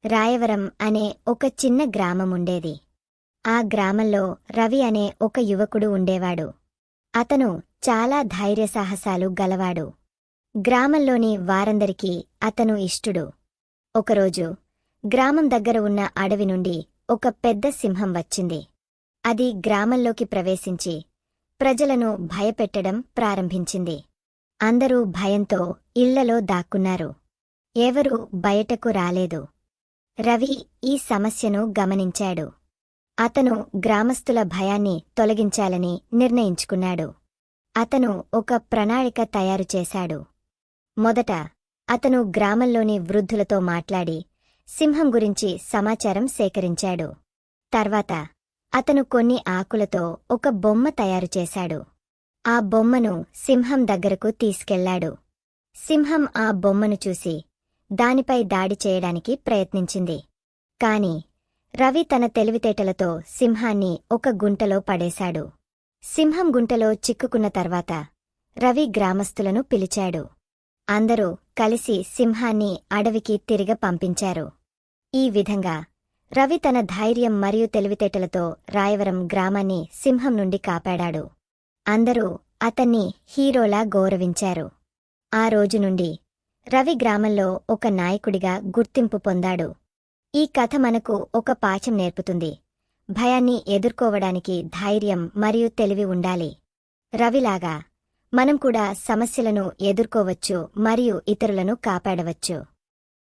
రాయవరం అనే ఒక చిన్న గ్రామముండేది. ఆ గ్రామంలో రవి అనే ఒక యువకుడు ఉండేవాడు. అతను చాలా ధైర్యసాహసాలు గలవాడు. గ్రామంలోని వారందరికీ అతను ఇష్టుడు. ఒకరోజు గ్రామం దగ్గర ఉన్న అడవి నుండి ఒక పెద్ద సింహం వచ్చింది. అది గ్రామంలోకి ప్రవేశించి ప్రజలను భయపెట్టడం ప్రారంభించింది. అందరూ భయంతో ఇళ్లలో దాక్కున్నారు. ఎవరూ బయటకు రాలేదు. రవి ఈ సమస్యను గమనించాడు. అతను గ్రామస్తుల భయాన్ని తొలగించాలని నిర్ణయించుకున్నాడు. అతను ఒక ప్రణాళిక తయారుచేశాడు. మొదట అతను గ్రామంలోని వృద్ధులతో మాట్లాడి సింహం గురించి సమాచారం సేకరించాడు. తర్వాత అతను కొన్ని ఆకులతో ఒక బొమ్మ తయారుచేశాడు. ఆ బొమ్మను సింహం దగ్గరకు తీసుకెళ్లాడు. సింహం ఆ బొమ్మను చూసి దానిపై దాడి చేయడానికి ప్రయత్నించింది. కాని రవి తన తెలివితేటలతో సింహాన్ని ఒక గుంటలో పడేశాడు. సింహం గుంటలో చిక్కుకున్న తర్వాత రవి గ్రామస్తులను పిలిచాడు. అందరూ కలిసి సింహాన్ని అడవికి తిరిగ పంపించారు. ఈ విధంగా రవి తన ధైర్యం మరియు తెలివితేటలతో రాయవరం గ్రామాన్ని సింహం నుండి కాపాడాడు. అందరూ అతన్ని హీరోలా గౌరవించారు. ఆ రోజు నుండి రవి గ్రామంలో ఒక నాయకుడిగా గుర్తింపు పొందాడు. ఈ కథ మనకు ఒక పాఠం నేర్పుతుంది. భయాన్ని ఎదుర్కోవడానికి ధైర్యం మరియు తెలివి ఉండాలి. రవిలాగా మనం కూడా సమస్యలను ఎదుర్కోవచ్చు మరియు ఇతరులను కాపాడవచ్చు.